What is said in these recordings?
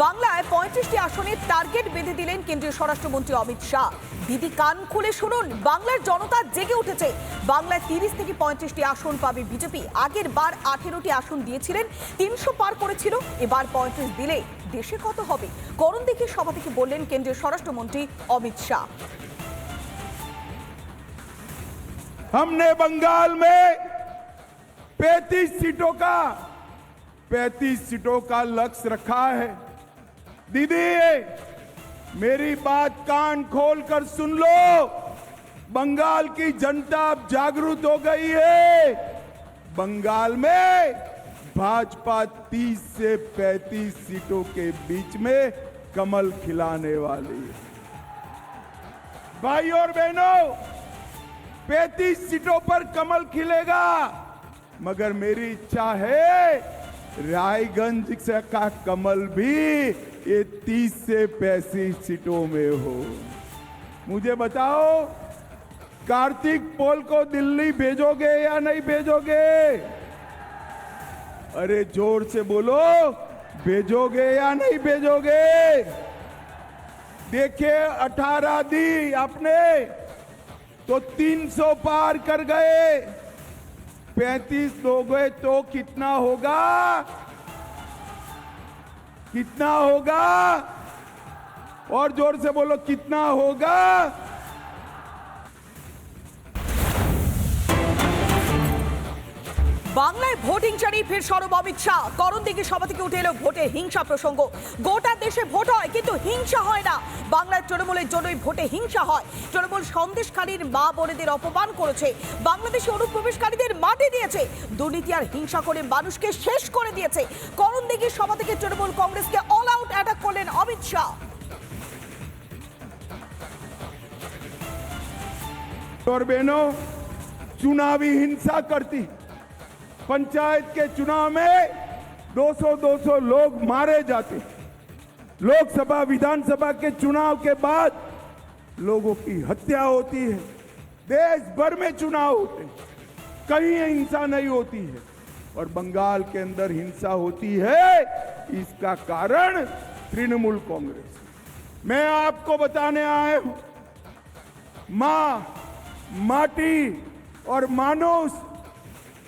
বাংলায় 35টি আসনের টার্গেট বেঁধে দিলেন কেন্দ্রীয় স্বরাষ্ট্রমন্ত্রী অমিত শাহ। দিদি কান খুলে শুনুন, বাংলার জনতা জেগে উঠেছে। বাংলায় 30 থেকে 35টি আসন পাবে বিজেপি। আগের বার 18টি আসন দিয়েছিলেন, 300 পার করেছিল। এবার 35 দিলে দেশে কত হবে? করণ দেখে সভা থেকে বললেন কেন্দ্রীয় স্বরাষ্ট্রমন্ত্রী অমিত শাহ। हमने बंगाल में 35 सीटों का लक्ष्य रखा है। दीदी, मेरी बात कान खोलकर सुन लो। बंगाल की जनता अब जागरूक हो गई है। बंगाल में भाजपा 30 से 35 सीटों के बीच में कमल खिलाने वाली है। भाई और बहनों, 35 सीटों पर कमल खिलेगा, मगर मेरी इच्छा है रायगंज का कमल भी ये 30 से 35 सीटों में हो। मुझे बताओ, कार्तिक पोल को दिल्ली भेजोगे या नहीं भेजोगे? अरे जोर से बोलो, भेजोगे या नहीं भेजोगे? देखिए, 18 दी आपने तो 300 पार कर गए। 35 दोगे तो कितना होगा? कितना होगा? और जोर से बोलो, कितना होगा? বাংলায় ভোট হিংসা নিয়ে ফের সরব অমিত শাহ। করণ দিকে সভা থেকে উঠে এলো ভোটে হিংসা প্রসঙ্গ। গোটা দেশে ভোট হয়, কিন্তু হিংসা হয় না। বাংলার তৃণমূলের জন্যই ভোটে হিংসা হয়। তৃণমূল সন্দেশখালীর মা বোনেদের অপমান করেছে, বাংলাদেশে অনুপ্রবেশকারীদের মাটি দিয়েছে, দুর্নীতি আর হিংসা করে মানুষকে শেষ করে দিয়েছে। করণ দিকে সভা থেকে তৃণমূল কংগ্রেসকে অল আউট অ্যাটাক করলেন অমিত শাহ। और बहनों, चुनावी हिंसा करती। पंचायत के चुनाव में 200 लोग मारे जाते। लोकसभा विधानसभा के चुनाव के बाद लोगों की हत्या होती है। देश भर में चुनाव होते, कहीं हिंसा नहीं होती है, और बंगाल के अंदर हिंसा होती है। इसका कारण तृणमूल कांग्रेस। मैं आपको बताने आया हूं, मां, माटी और मानुष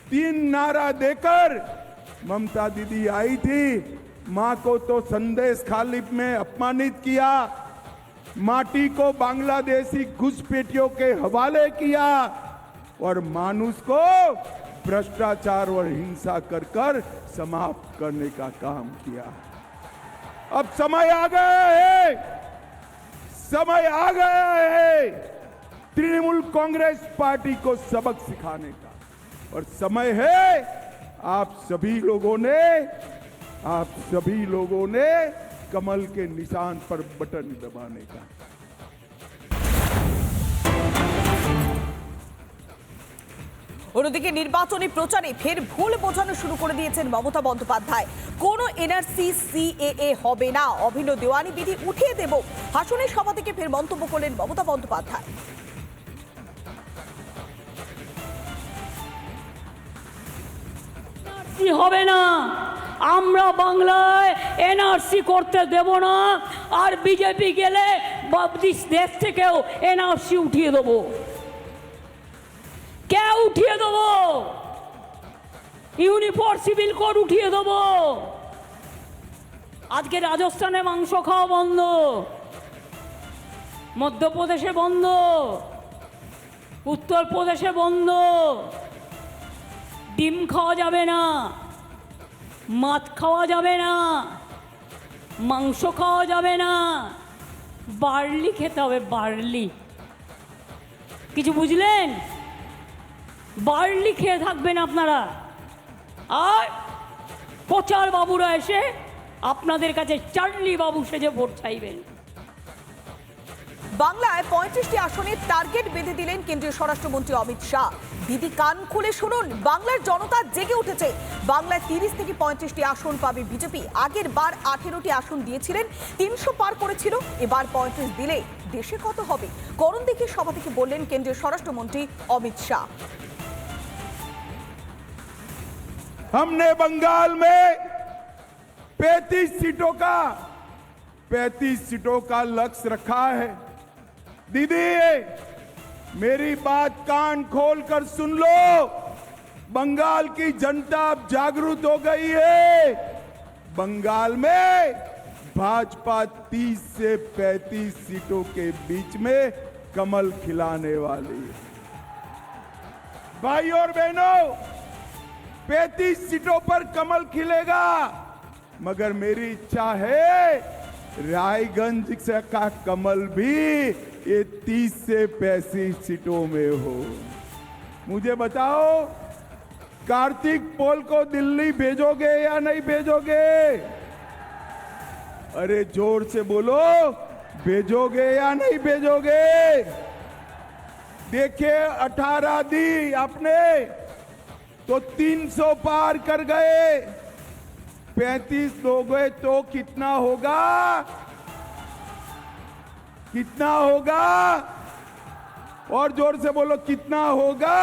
3 नारा देकर ममता दीदी आई थी। मां को तो संदेश खाली में अपमानित किया, माटी को बांग्लादेशी घुसपैठियों के हवाले किया, और मानुष को भ्रष्टाचार और हिंसा कर कर समाप्त करने का काम किया। अब समय आ गया है, समय आ गया है तृणमूल कांग्रेस पार्टी को सबक सिखाने का। और समय है आप सभी लोगों ने कमल के निशान पर बटन दबाने का। অন্যদিকে নির্বাচনী প্রচারে ফের ভুল বোঝানো শুরু করে দিয়েছেন মমতা বন্দ্যোপাধ্যায়। কোনো এনআরসি সিএএ হবে না, অভিন্ন দেওয়ানি বিধি উঠিয়ে দেব। হাসনের সভা থেকে ফের মন্তব্য করলেন মমতা বন্দ্যোপাধ্যায়। হবে না, আমরা বাংলায় এনআরসি করতে দেব না, আর বিজেপি গেলে দেশ থেকেও এনআরসি উঠিয়ে দেব। কে উঠিয়ে দেব? ইউনিফর্ম সিভিল কোড উঠিয়ে দেব। আজকে রাজস্থানে মাংস খাওয়া বন্ধ, মধ্যপ্রদেশে বন্ধ, উত্তরপ্রদেশে বন্ধ। ডিম খাওয়া যাবে না, মাছ খাওয়া যাবে না, মাংস খাওয়া যাবে না, বার্লি খেতে হবে। বার্লি, কিছু বুঝলেন? বার্লি খেয়ে থাকবেন আপনারা, আর প্রচার বাবুরা এসে আপনাদের কাছে চার্লি বাবু সেজে ভোট চাইবেন। বাংলায় 35টি আসনের টার্গেট বেঁধে দিলেন কেন্দ্রীয় স্বরাষ্ট্রমন্ত্রী অমিত শাহ। দিদি কান খুলে শুনুন, বাংলার জনতা জেগে উঠেছে। বাংলায় 30 থেকে 35টি আসন পাবে বিজেপি। আগের বার 18টি আসন দিয়েছিলেন, 300 পার করেছিল। এবার 35 দিলে দেশে কত হবে? করণ দেখে সভা থেকে বললেন কেন্দ্রীয় স্বরাষ্ট্রমন্ত্রী অমিত শাহ। हमने बंगाल में 35 सीटों का 35 सीटों का लक्ष्य रखा है। दीदी, मेरी बात कान खोलकर सुन लो। बंगाल की जनता अब जागरूक हो गई है। बंगाल में भाजपा 30 से 35 सीटों के बीच में कमल खिलाने वाली है। भाई और बहनों, 35 सीटों पर कमल खिलेगा, मगर मेरी इच्छा है रायगंज से का कमल भी ये 30 से 35 सीटों में हो। मुझे बताओ, कार्तिक पोल को दिल्ली भेजोगे या नहीं भेजोगे? अरे जोर से बोलो, भेजोगे या नहीं भेजोगे? देखिए, 18 दी आपने तो 300 पार कर गए। 35 दोगे तो कितना होगा? कितना होगा? और जोर से बोलो, कितना होगा?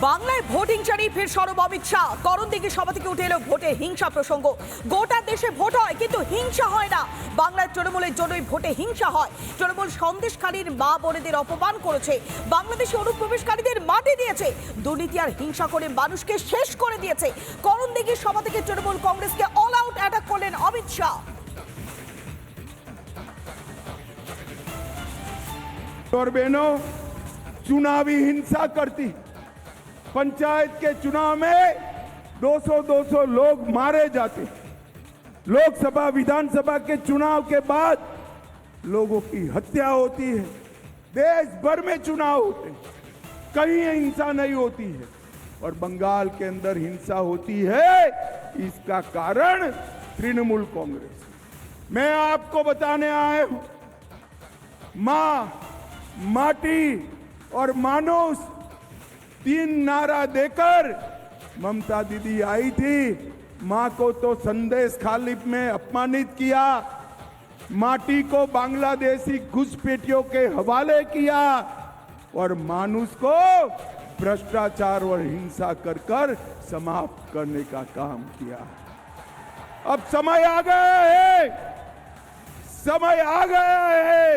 বাংলায় ভোট হিংসা নিয়ে ফের সরব অমিত শাহ। করণদিঘি সভা থেকে উঠে এলো ভোটে হিংসা প্রসঙ্গ। গোটা দেশে ভোট হয় কিন্তু হিংসা হয় না। বাংলার তৃণমূলের জন্যই ভোটে হিংসা হয়। তৃণমূল সন্দেশখালীর মা বোনেদের অপমান করেছে, বাংলাদেশে অনুপ্রবেশকারীদের মাটি দিয়েছে, দুর্নীতি আর হিংসা করে মানুষকে শেষ করে দিয়েছে। করণদিঘি সভা থেকে তৃণমূল কংগ্রেসকে অল আউট অ্যাটাক করলেন অমিত শাহ। और बहनों, चुनावी हिंसा करती। पंचायत के चुनाव में 200 लोग मारे जाते। लोकसभा विधानसभा के चुनाव के बाद लोगों की हत्या होती है। देश भर में चुनाव होते हैं, कहीं हिंसा नहीं होती है, और बंगाल के अंदर हिंसा होती है। इसका कारण तृणमूल कांग्रेस। मैं आपको बताने आया हूं, मां, माटी और मानुष 3 नारा देकर ममता दीदी आई थी। मां को तो संदेश खाली में अपमानित किया, माटी को बांग्लादेशी घुसपैठियों के हवाले किया, और मानुष को भ्रष्टाचार और हिंसा कर कर समाप्त करने का काम किया। अब समय आ गया है, समय आ गया है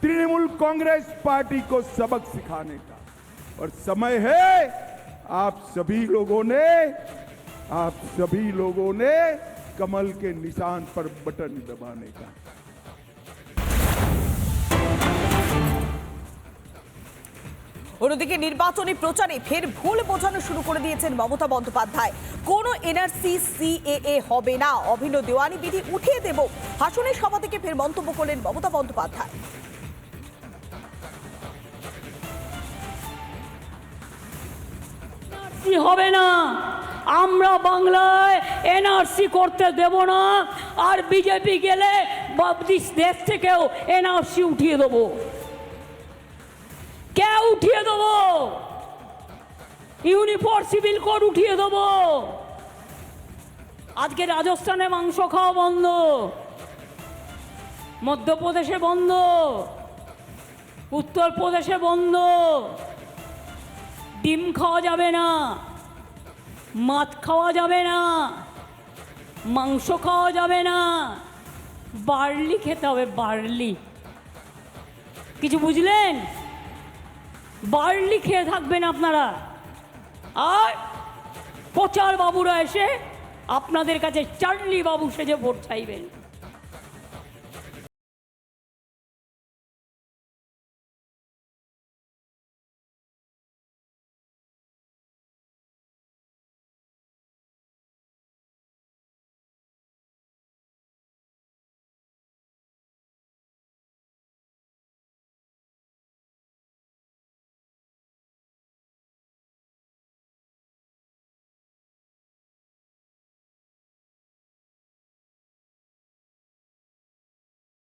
तृणमूल कांग्रेस पार्टी को सबक सिखाने का, और समय है आप सभी लोगों ने कमल के निशान पर बटन दबाने का। অন্যদিকে নির্বাচনী প্রচারে ফের ভুল বোঝানো শুরু করে দিয়েছেন মমতা বন্দ্যোপাধ্যায়। কোনো এনআরসি সিএএ হবে না, অভিন্ন দেওয়ানি বিধি উঠিয়ে দেব। হাসনের সভা থেকে ফের মন্তব্য করলেন মমতা বন্দ্যোপাধ্যায়। হবে না, আমরা বাংলায় এনআরসি করতে দেব না, আর বিজেপি গেলে দেশ থেকেও এনআরসি উঠিয়ে দেবো। কে উঠিয়ে দেবো? ইউনিফর্ম সিভিল কোড উঠিয়ে দেবো। আজকে রাজস্থানে মাংস খাওয়া বন্ধ, মধ্যপ্রদেশে বন্ধ, উত্তরপ্রদেশে বন্ধ। ডিম খাওয়া যাবে না, মাছ খাওয়া যাবে না, মাংস খাওয়া যাবে না, বার্লি খেতে হবে, বার্লি। কিছু বুঝলেন? বার্লি খেয়ে থাকবেন আপনারা, আর প্রচার বাবুরা এসে আপনাদের কাছে চার্লি বাবু সেজে ভোট চাইবেন।